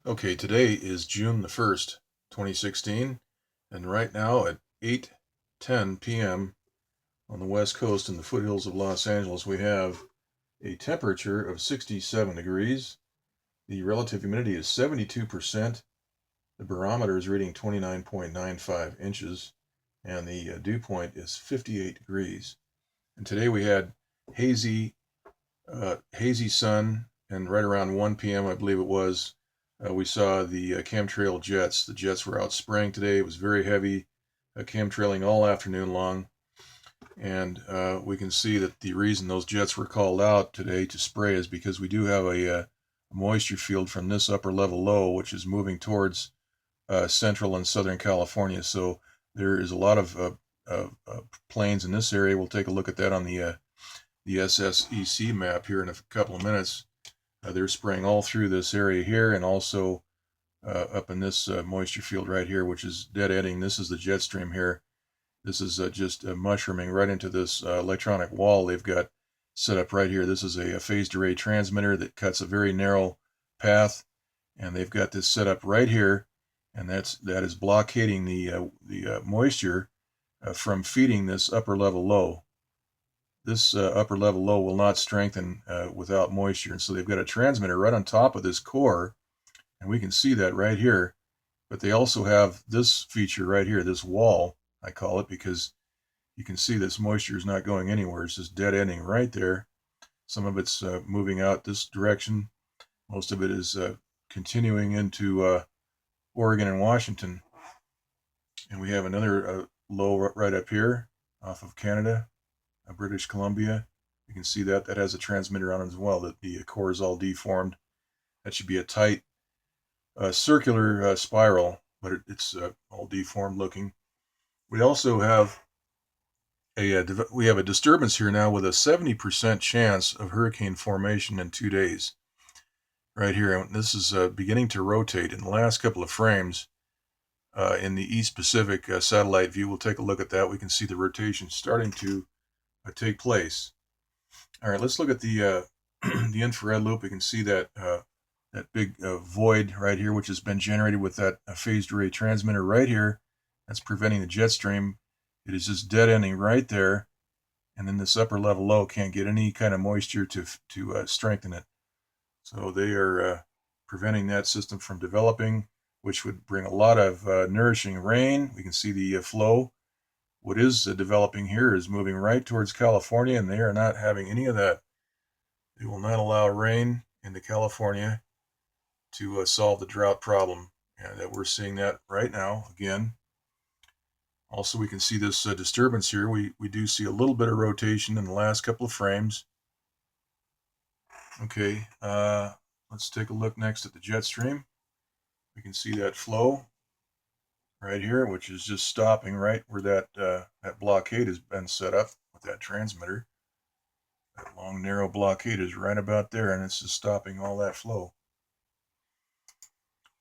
Okay, today is June the 1st, 2016, and right now at 8:10 p.m. on the west coast in the foothills of Los Angeles, we have a temperature of 67 degrees. The relative humidity is 72%. The barometer is reading 29.95 inches, and the dew point is 58 degrees. And today we had hazy, hazy sun, and right around 1 p.m., I believe it was, we saw the chemtrail jets. The jets were out spraying today. It was very heavy, chemtrailing all afternoon long. And we can see that the reason those jets were called out today to spray is because we do have a moisture field from this upper level low, which is moving towards central and southern California. So there is a lot of plains in this area. We'll take a look at that on the SSEC map here in a couple of minutes. They're spraying all through this area here and also up in this moisture field right here, which is dead ending. This is the jet stream here. This is just mushrooming right into this electronic wall they've got set up right here. This is a phased array transmitter that cuts a very narrow path, and they've got this set up right here, and that is blockading the moisture from feeding this upper level low. This upper level low will not strengthen without moisture, and so they've got a transmitter right on top of this core, and we can see that right here. But they also have this feature right here, this wall, I call it, because you can see this moisture is not going anywhere. It's just dead ending right there. Some of it's moving out this direction. Most of it is continuing into Oregon and Washington. And we have another low right up here off of Canada, British Columbia. You can see that has a transmitter on it as well, that the core is all deformed. That should be a tight circular spiral, but it's all deformed looking. We also have a disturbance here now with a 70% chance of hurricane formation in 2 days. Right here, and this is beginning to rotate in the last couple of frames in the East Pacific satellite view. We'll take a look at that. We can see the rotation starting to take place. All right, let's look at the the infrared loop. We can see that that big void right here, which has been generated with that phased array transmitter right here. That's preventing the jet stream. It is just dead ending right there, and then this upper level low can't get any kind of moisture to strengthen it. So they are preventing that system from developing, which would bring a lot of nourishing rain. We can see the flow. What is developing here is moving right towards California, and they are not having any of that. They will not allow rain into California to solve the drought problem. And that we're seeing that right now again. Also, we can see this disturbance here. We do see a little bit of rotation in the last couple of frames. Okay, let's take a look next at the jet stream. We can see that flow right here, which is just stopping right where that blockade has been set up with that transmitter. That long, narrow blockade is right about there, and it's just stopping all that flow.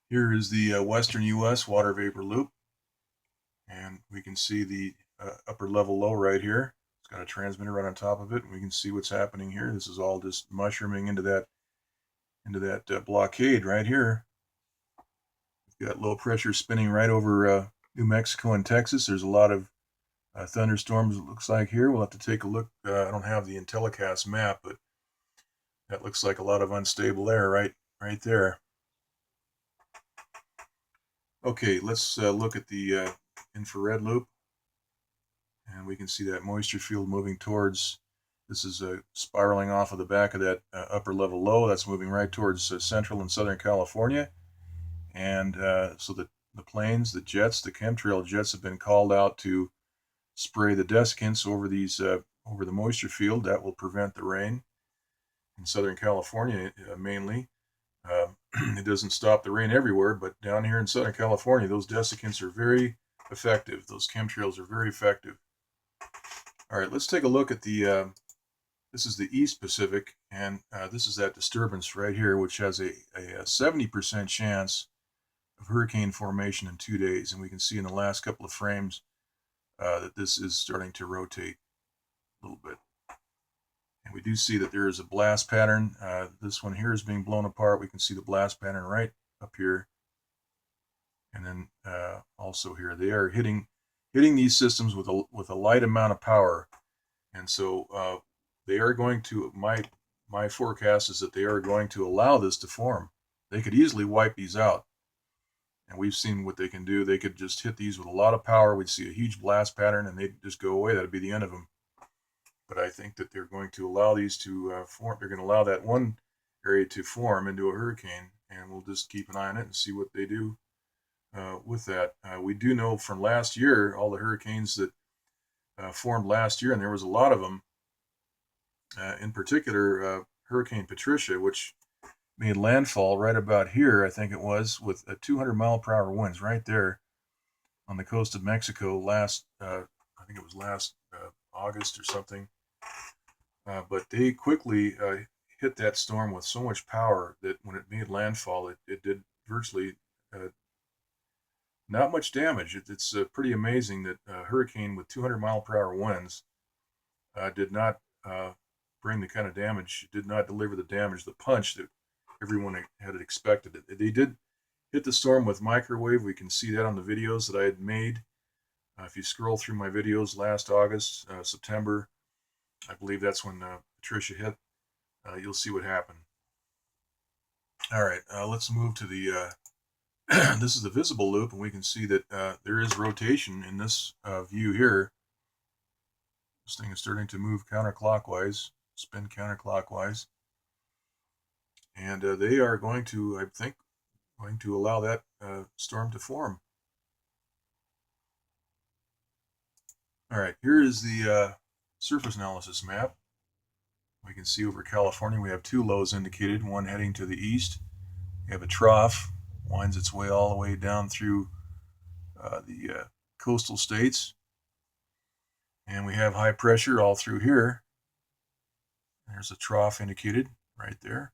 Here is the western U.S. water vapor loop, and we can see the upper level low right here. It's got a transmitter right on top of it, and we can see what's happening here. This is all just mushrooming into that blockade right here. We've got low pressure spinning right over New Mexico and Texas. There's a lot of thunderstorms, it looks like here. We'll have to take a look. I don't have the Intellicast map, but that looks like a lot of unstable air right there. Okay, let's look at the infrared loop, and we can see that moisture field moving towards. This is spiraling off of the back of that upper level low. That's moving right towards central and southern California, and so the planes, the jets, the chemtrail jets have been called out to spray the desiccants over these over the moisture field. That will prevent the rain in Southern California mainly. It doesn't stop the rain everywhere, but down here in Southern California, those desiccants are very effective. Those chemtrails are very effective. All right, let's take a look at the. This is the East Pacific, and this is that disturbance right here, which has a 70% chance of hurricane formation in 2 days. And we can see in the last couple of frames that this is starting to rotate a little bit. And we do see that there is a blast pattern. This one here is being blown apart. We can see the blast pattern right up here, and then also here. They are hitting these systems with a light amount of power, and so they are going to. My forecast is that they are going to allow this to form. They could easily wipe these out, and we've seen what they can do. They could just hit these with a lot of power. We'd see a huge blast pattern, and they'd just go away. That'd be the end of them. But I think that they're going to allow these to form. They're going to allow that one area to form into a hurricane, and we'll just keep an eye on it and see what they do with that. We do know from last year, all the hurricanes that formed last year, and there was a lot of them. In particular, Hurricane Patricia, which made landfall right about here, I think it was, with a 200-mile-per-hour winds right there on the coast of Mexico last, I think it was last August or something. But they quickly hit that storm with so much power that when it made landfall, it did virtually not much damage. It's pretty amazing that a hurricane with 200-mile-per-hour winds did not bring the kind of damage, did not deliver the damage, the punch that everyone had expected. They did hit the storm with microwave. We can see that on the videos that I had made. If you scroll through my videos last August, September, I believe that's when Patricia hit, you'll see what happened. All right, let's move to the, this is the visible loop, and we can see that there is rotation in this view here. This thing is starting to move counterclockwise, spin counterclockwise. And they are going to, I think, allow that storm to form. All right, here is the surface analysis map. We can see over California we have two lows indicated, one heading to the east. We have a trough, winds its way all the way down through the coastal states. And we have high pressure all through here. There's a trough indicated right there.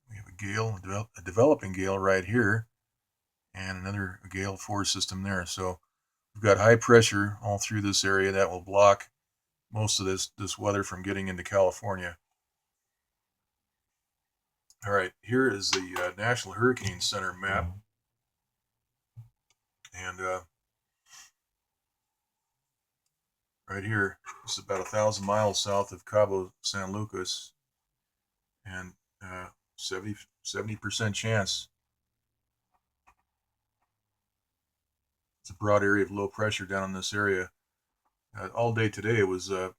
We have a gale, a developing gale right here, and another gale force system there. So we've got high pressure all through this area that will block most of this weather from getting into California. All right, here is the National Hurricane Center map. And right here, this is about 1,000 miles south of Cabo San Lucas, and 70% chance. It's a broad area of low pressure down in this area. All day today it was 60%,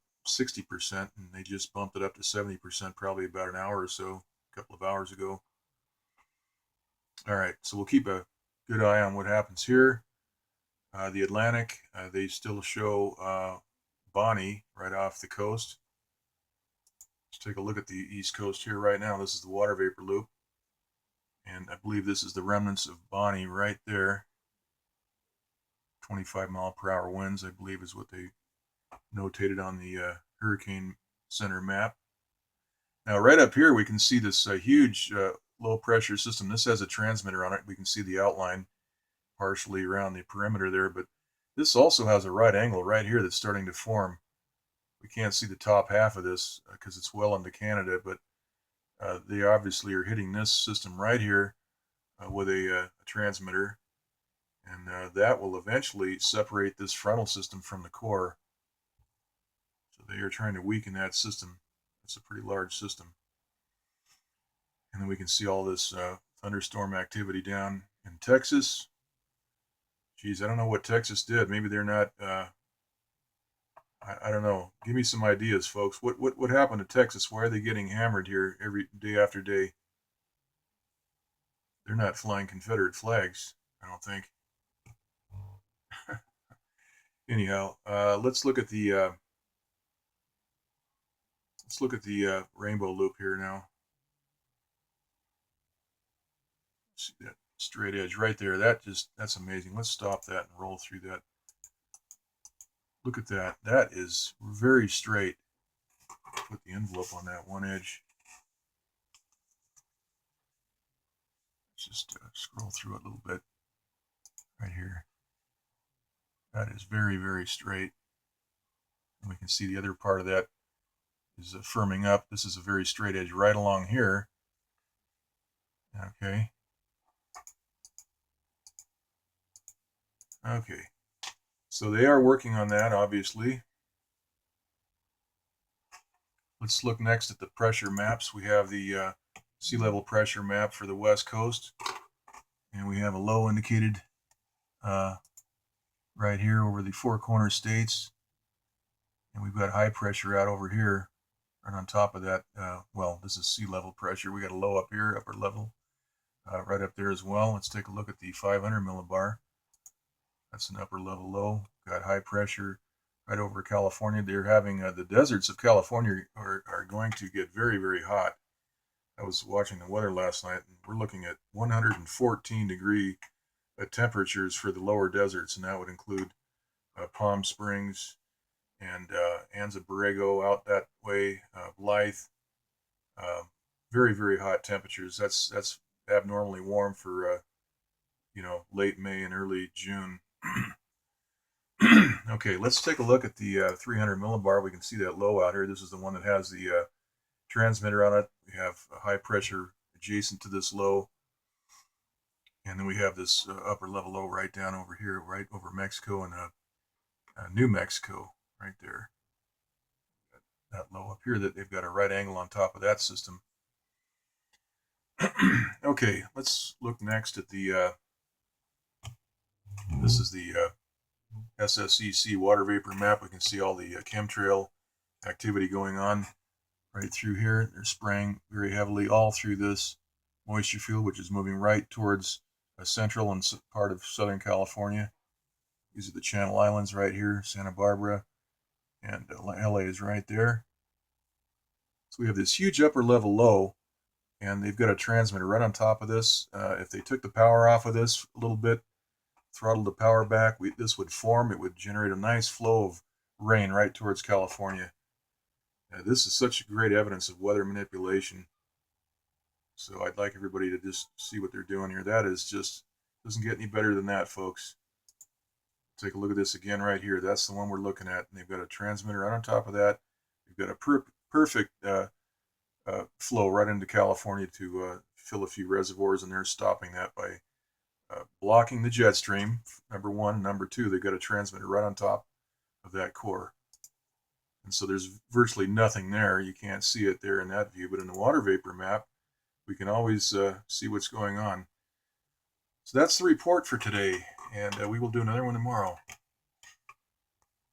and they just bumped it up to 70% probably about an hour or so, a couple of hours ago. All right, so we'll keep a good eye on what happens here. The Atlantic, they still show Bonnie right off the coast. Let's take a look at the east coast here right now. This is the water vapor loop, and I believe this is the remnants of Bonnie right there. 25-mile-per-hour winds, I believe, is what they notated on the Hurricane Center map. Now, right up here, we can see this huge low-pressure system. This has a transmitter on it. We can see the outline partially around the perimeter there, but this also has a right angle right here that's starting to form. We can't see the top half of this because it's well into Canada, but they obviously are hitting this system right here with a transmitter, and that will eventually separate this frontal system from the core. So they are trying to weaken that system. It's a pretty large system. And then we can see all this thunderstorm activity down in Texas. Geez, I don't know what Texas did. Maybe they're not, I don't know. Give me some ideas, folks. What happened to Texas? Why are they getting hammered here every day after day? They're not flying Confederate flags, I don't think. Anyhow, let's look at the rainbow loop here now. See that straight edge right there. That's amazing. Let's stop that and roll through that. Look at that. That is very straight. Put the envelope on that one edge. Let's just scroll through it a little bit right here. That is very, very straight. And we can see the other part of that is firming up. This is a very straight edge right along here. Okay. Okay. So they are working on that, obviously. Let's look next at the pressure maps. We have the sea level pressure map for the West Coast. And we have a low indicated right here over the Four Corner States. And we've got high pressure out over here. And on top of that, well, this is sea level pressure. We got a low up here, upper level, right up there as well. Let's take a look at the 500 millibar. That's an upper level low. Got high pressure right over California. They're having the deserts of California are going to get very, very hot. I was watching the weather last night, and we're looking at 114 degree temperatures for the lower deserts, and that would include Palm Springs and Anza Borrego out that way, Blythe. Very, very hot temperatures. That's abnormally warm for late May and early June. Okay, let's take a look at the 300 millibar. We can see that low out here. This is the one that has the transmitter on it. We have a high pressure adjacent to this low. And then we have this upper level low right down over here, right over Mexico and New Mexico, right there. That low up here, that they've got a right angle on top of that system. Okay, let's look next at the, this is the SSEC water vapor map. We can see all the chemtrail activity going on right through here. They're spraying very heavily all through this moisture field, which is moving right towards central and part of Southern California. These are the Channel Islands right here, Santa Barbara, and LA is right there. So we have this huge upper level low, and they've got a transmitter right on top of this. If they took the power off of this a little bit, throttled the power back, this would form. It would generate a nice flow of rain right towards California. This is such great evidence of weather manipulation. So I'd like everybody to just see what they're doing here. That is just, doesn't get any better than that, folks. Take a look at this again right here. That's the one we're looking at. And they've got a transmitter right on top of that. They've got a perfect flow right into California to fill a few reservoirs, and they're stopping that by blocking the jet stream, number one. Number two, they've got a transmitter right on top of that core. And so there's virtually nothing there. You can't see it there in that view, but in the water vapor map, we can always see what's going on. So that's the report for today, and we will do another one tomorrow.